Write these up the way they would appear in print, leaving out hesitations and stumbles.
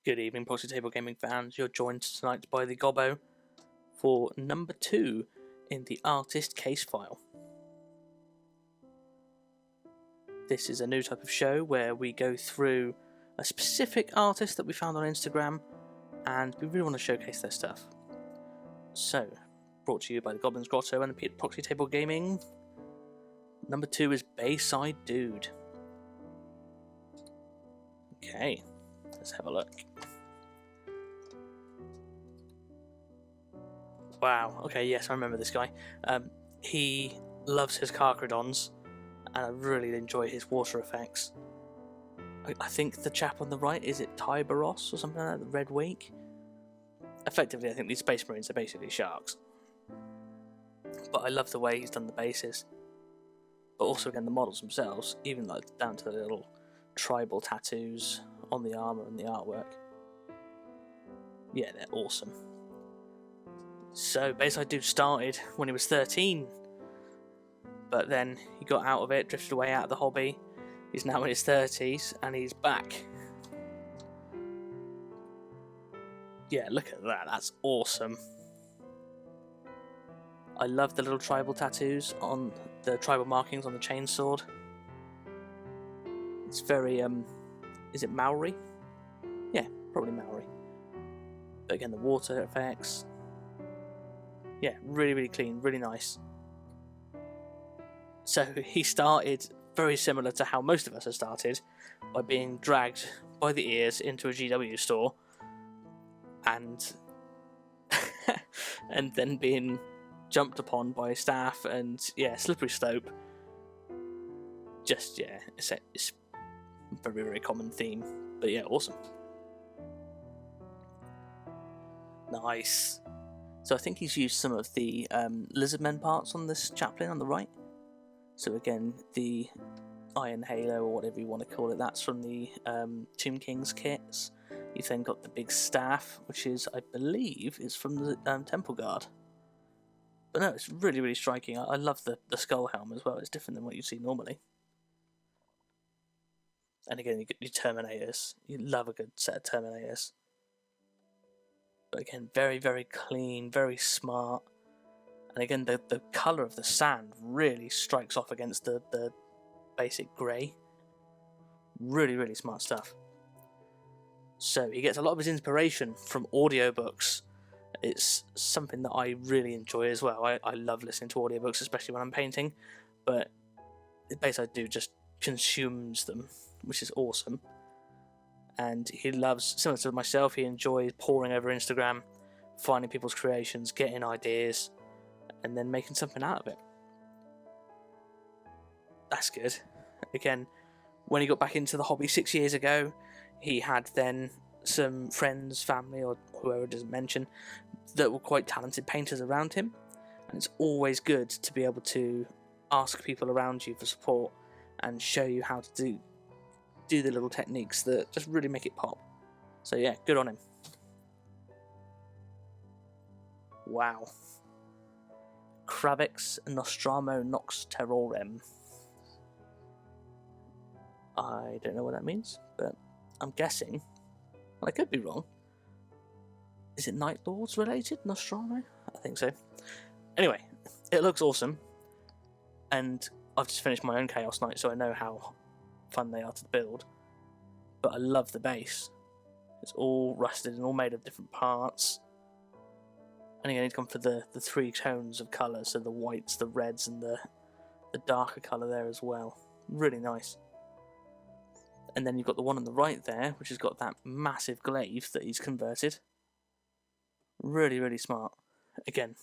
Good evening, Proxy Table Gaming fans. You're joined tonight by the Gobbo for number 2 in the artist case file. This is a new type of show where we go through a specific artist that we found on Instagram and we really want to showcase their stuff. So, brought to you by the Goblin's Grotto and the Proxy Table Gaming. Number 2 is Baysidedude. Okay, let's have a look. Wow, okay, yes, I remember this guy. He loves his Carcrodons, and I really enjoy his water effects. I think the chap on the right, is it Tyberos or something like that, the Red Wake? Effectively, I think these Space Marines are basically sharks. But I love the way he's done the bases. But also, again, the models themselves, even like down to the little tribal tattoos on the armour and the artwork. Yeah, they're awesome. So, Baysidedude started when he was 13, but then he got out of it, drifted away out of the hobby. He's now in his 30s, and he's back. Yeah, look at that, that's awesome. I love the little tribal tattoos on the tribal markings on the chainsword. It's very, is it Maori? Yeah, probably Maori. But again, the water effects. Yeah, really, really clean, really nice. So he started very similar to how most of us have started, by being dragged by the ears into a GW store and and then being jumped upon by staff and yeah, slippery slope. Just yeah, it's a very, very common theme, but yeah, awesome. Nice. So I think he's used some of the Lizardmen parts on this chaplain on the right. So again, the Iron Halo, or whatever you want to call it, that's from the Tomb King's kits. You've then got the big staff, which is, I believe, is from the Temple Guard. But no, it's really, really striking. I love the skull helm as well. It's different than what you see normally. And again, you get your Terminators. You love a good set of Terminators. But again, very, very clean, very smart. And again, the colour of the sand really strikes off against the basic grey. Really, really smart stuff. So he gets a lot of his inspiration from audiobooks. It's something that I really enjoy as well. I love listening to audiobooks, especially when I'm painting. But Baysidedude just consumes them, which is awesome. And he loves, similar to myself, he enjoys poring over Instagram, finding people's creations, getting ideas, and then making something out of it. That's good. Again, when he got back into the hobby 6 years ago, he had then some friends, family, or whoever doesn't mention, that were quite talented painters around him. And it's always good to be able to ask people around you for support and show you how to do the little techniques that just really make it pop. So yeah, good on him. Wow. Cravix Nostramo Nox Terrorem. I don't know what that means, but I'm guessing, well, I could be wrong. Is it Night Lords related, Nostramo? I think so. Anyway, it looks awesome, and I've just finished my own Chaos Knight, so I know how fun they are to build. But I love the base. It's all rusted and all made of different parts. And again, he's gone for the 3 tones of colour, so the whites, the reds, and the darker colour there as well. Really nice. And then you've got the one on the right there, which has got that massive glaive that he's converted. Really, really smart. Again,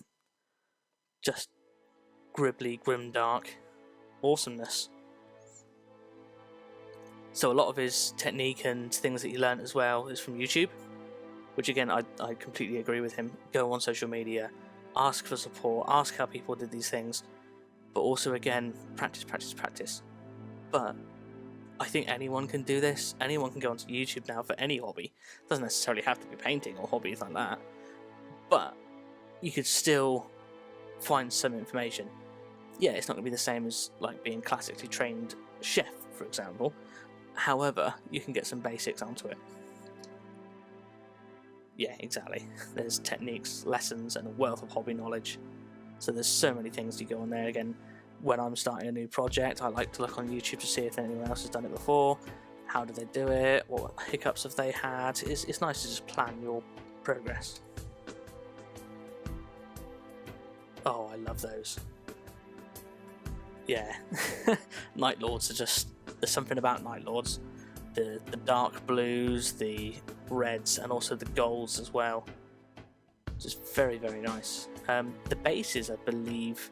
just gribbly, grimdark awesomeness. So a lot of his technique and things that he learnt as well is from YouTube, which again, I completely agree with him. Go on social media, ask for support, ask how people did these things, but also again, practice, practice, practice. But I think anyone can do this. Anyone can go onto YouTube now for any hobby. It doesn't necessarily have to be painting or hobbies like that, but you could still find some information. Yeah, it's not going to be the same as like being classically trained chef, for example. However, you can get some basics onto it. Yeah, exactly. There's techniques, lessons, and a wealth of hobby knowledge. So there's so many things to go on there. Again, when I'm starting a new project, I like to look on YouTube to see if anyone else has done it before. How did they do it? What hiccups have they had? It's nice to just plan your progress. Oh, I love those. Yeah. Night Lords are just... There's something about Night Lords. The dark blues, the reds, and also the golds as well. Just very, very nice. The bases, I believe...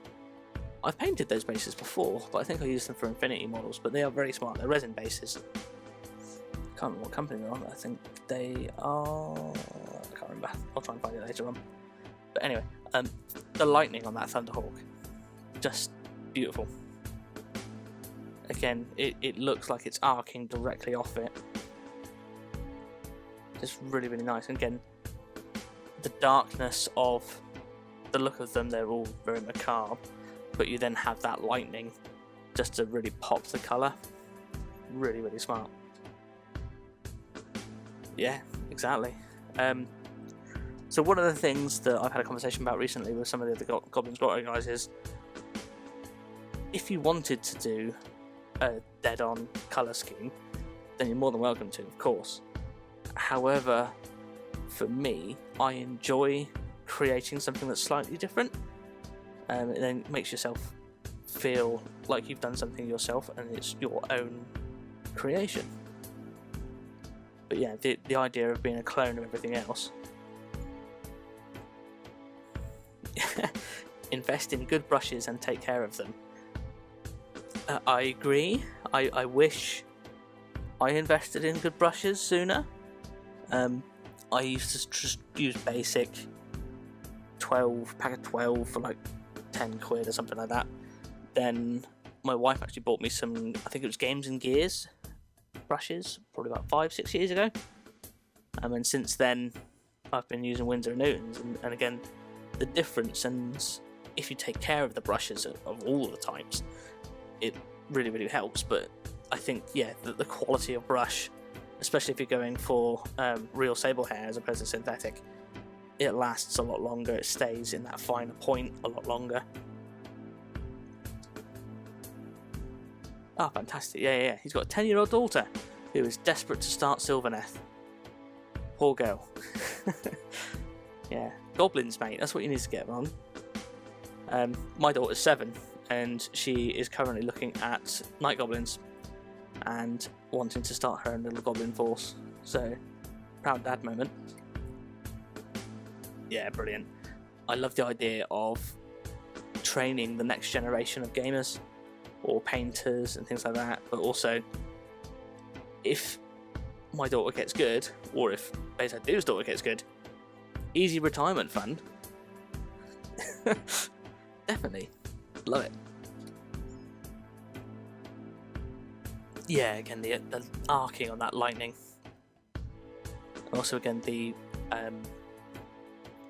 I've painted those bases before, but I think I used them for Infinity models, but they are very smart. They're resin bases. I can't remember what company they're on. I think they are... I can't remember. I'll try and find it later on. But anyway, the lightning on that Thunderhawk, just beautiful. Again, it looks like it's arcing directly off it. Just really, really nice. And again, the darkness of the look of them, they're all very macabre, but you then have that lightning just to really pop the colour. Really, really smart. Yeah, exactly. So one of the things that I've had a conversation about recently with some of the other Goblin's Grotto guys is, if you wanted to do a dead-on colour scheme, then you're more than welcome to, of course. However, for me, I enjoy creating something that's slightly different, and it then makes yourself feel like you've done something yourself and it's your own creation. But yeah, the idea of being a clone of everything else. Invest in good brushes and take care of them. I agree. I wish I invested in good brushes sooner. I used to just use basic 12 pack of 12 for like 10 quid or something like that. Then my wife actually bought me some, I think it was Games and Gears brushes, probably about 5-6 years ago. And since then I've been using Winsor & Newton's, and again, the difference, and if you take care of the brushes of all the types, it really, really helps. But I think, yeah, the quality of brush, especially if you're going for real sable hair as opposed to synthetic, it lasts a lot longer, it stays in that finer point a lot longer. Ah, fantastic. Yeah. He's got a 10-year-old daughter who is desperate to start Sylvaneth. Poor girl. Yeah, goblins, mate, that's what you need to get on. My daughter's 7, and she is currently looking at night goblins and wanting to start her own little goblin force. So, proud dad moment. Yeah, brilliant. I love the idea of training the next generation of gamers or painters and things like that, but also, if my daughter gets good, or if Baysidedude's daughter gets good, easy retirement fund. Definitely. Love it. Yeah, again, the arcing on that lightning. And also, again, the...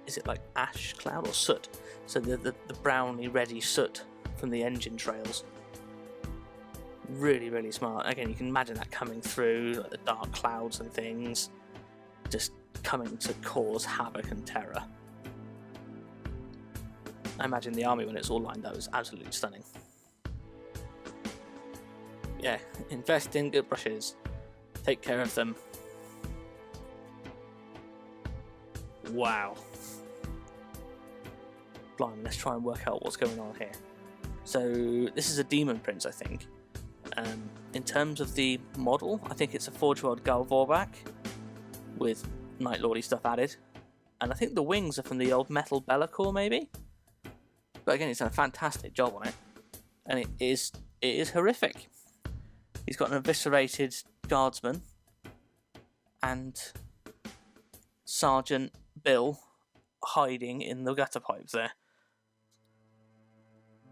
is it like ash cloud or soot? So the browny, reddy soot from the engine trails. Really, really smart. Again, you can imagine that coming through, like the dark clouds and things, just coming to cause havoc and terror. I imagine the army when it's all lined up is absolutely stunning. Yeah, invest in good brushes. Take care of them. Wow. Blimey, let's try and work out what's going on here. So this is a Demon Prince, I think. In terms of the model, I think it's a Forge World Gull Vorback with Night Lordy stuff added. And I think the wings are from the old Metal Bellacore, maybe? But again, he's done a fantastic job on it. And it is horrific. He's got an eviscerated guardsman and Sergeant Bill hiding in the gutter pipes there.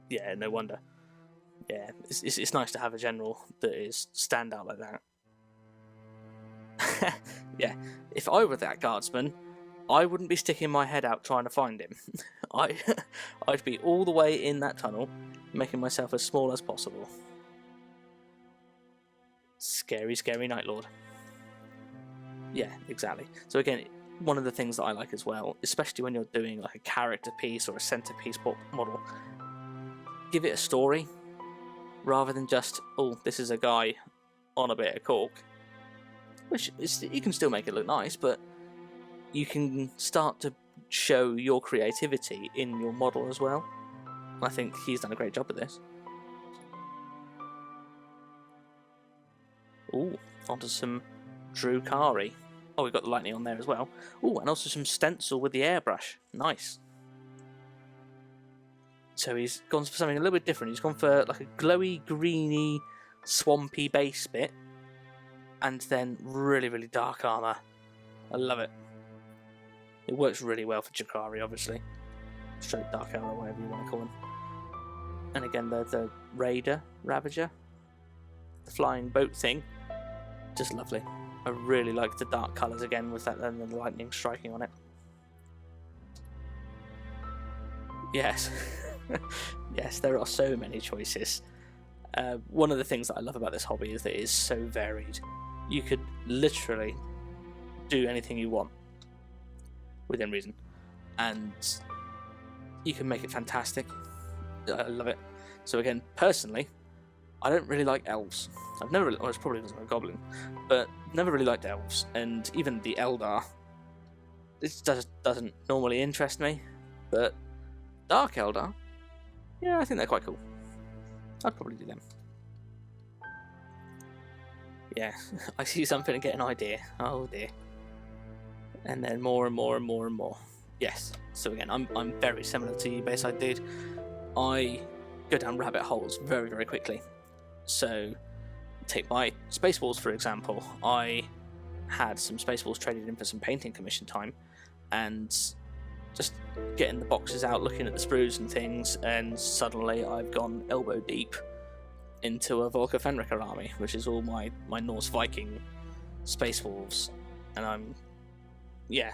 Yeah, no wonder. Yeah, it's nice to have a general that is stand out like that. Yeah, if I were that guardsman, I wouldn't be sticking my head out trying to find him. I'd be all the way in that tunnel, making myself as small as possible. Scary, scary Night Lord. Yeah, exactly. So again, one of the things that I like as well, especially when you're doing like a character piece or a centerpiece model, give it a story rather than just, oh, this is a guy on a bit of cork, which is, you can still make it look nice, but you can start to show your creativity in your model as well. And I think he's done a great job with this. Ooh, onto some Drukari. Oh, we've got the lightning on there as well. Ooh, and also some stencil with the airbrush. Nice. So he's gone for something a little bit different. He's gone for like a glowy, greeny, swampy base bit, and then really, really dark armor. I love it. It works really well for Drukari, obviously. Straight dark armor, whatever you want to call him. And again, the Raider, Ravager, the flying boat thing, just lovely. I really like the dark colours again with that and the lightning striking on it. Yes, yes, there are so many choices. One of the things that I love about this hobby is that it is so varied. You could literally do anything you want within reason, and you can make it fantastic. I love it. So again, personally, I don't really like elves. I've never really, well, it's probably because I'm a goblin, but never really liked elves, and even the Eldar, it doesn't normally interest me, but Dark Eldar, yeah, I think they're quite cool. I'd probably do them. Yeah, I see something and get an idea. Oh dear. And then more and more and more and more. Yes, so again, I'm very similar to you, Baysidedude. I go down rabbit holes very, very quickly. So, take my Spaceballs for example. I had some Spaceballs traded in for some painting commission time, and just getting the boxes out, looking at the sprues and things, and suddenly I've gone elbow deep into a Volker Fenriker army, which is all my Norse Viking Space Wolves, and I'm, yeah,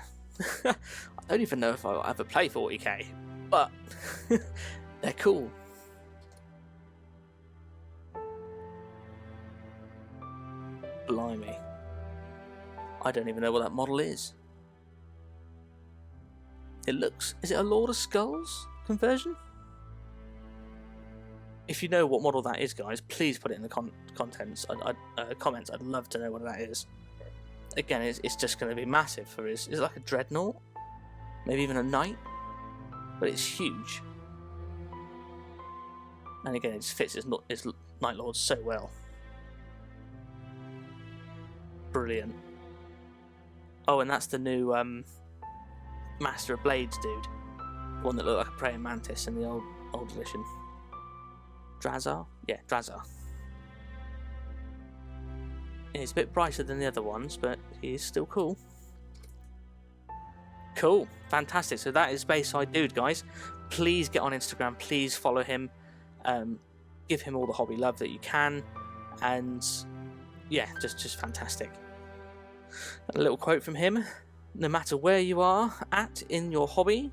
I don't even know if I'll ever play 40k, but they're cool. Blimey. I don't even know what that model is. It looks... Is it a Lord of Skulls conversion? If you know what model that is, guys, please put it in the comments. I'd love to know what that is. Again, it's just going to be massive for his... Is it like a Dreadnought? Maybe even a Knight? But it's huge. And again, it just fits his Night Lord so well. Brilliant. Oh, and that's the new Master of Blades dude. One that looked like a praying mantis in the old edition. Drazar? Yeah, Drazar. Yeah, he's a bit brighter than the other ones, but he's still cool. Cool. Fantastic. So that is Baysidedude, guys. Please get on Instagram. Please follow him. Give him all the hobby love that you can. And yeah, just fantastic. A little quote from him. No matter where you are at in your hobby,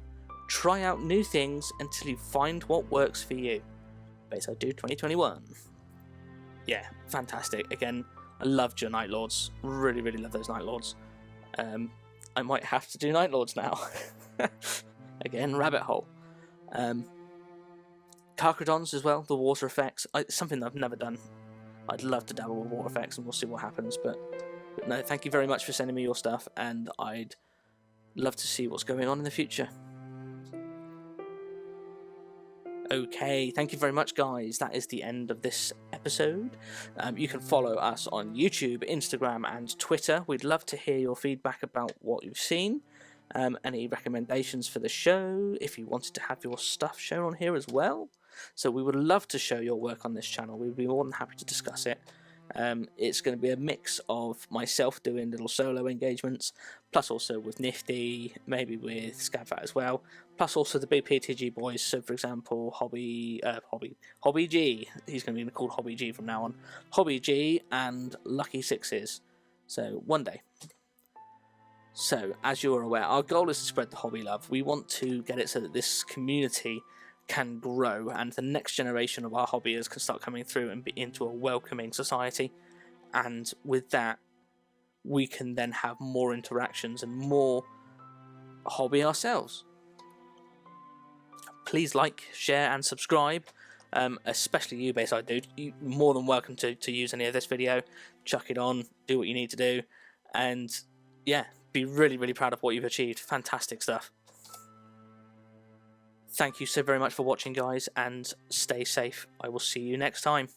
try out new things until you find what works for you. Baysidedude 2021. Yeah, fantastic. Again, I loved your Night Lords. Really, really love those Night Lords. I might have to do Night Lords now. Again, rabbit hole. Carcrodons as well, the water effects. Something that I've never done. I'd love to dabble with water effects, and we'll see what happens. But no, thank you very much for sending me your stuff, and I'd love to see what's going on in the future. Okay, thank you very much, guys. That is the end of this episode. You can follow us on YouTube, Instagram, and Twitter. We'd love to hear your feedback about what you've seen. Any recommendations for the show, if you wanted to have your stuff shown on here as well. So we would love to show your work on this channel. We'd be more than happy to discuss it. It's going to be a mix of myself doing little solo engagements, plus also with Nifty, maybe with Scabfat as well, plus also the big PTG boys. So for example, Hobby G, he's going to be called Hobby G from now on, Hobby G and Lucky Sixes. So one day. So as you're aware, our goal is to spread the hobby love. We want to get it so that this community can grow and the next generation of our hobbyers can start coming through and be into a welcoming society, and with that we can then have more interactions and more hobby ourselves. Please like, share, and subscribe. Especially you, Baysidedude. You're more than welcome to use any of this video. Chuck it on, do what you need to do, and yeah, be really, really proud of what you've achieved. Fantastic stuff. Thank you so very much for watching, guys, and stay safe. I will see you next time.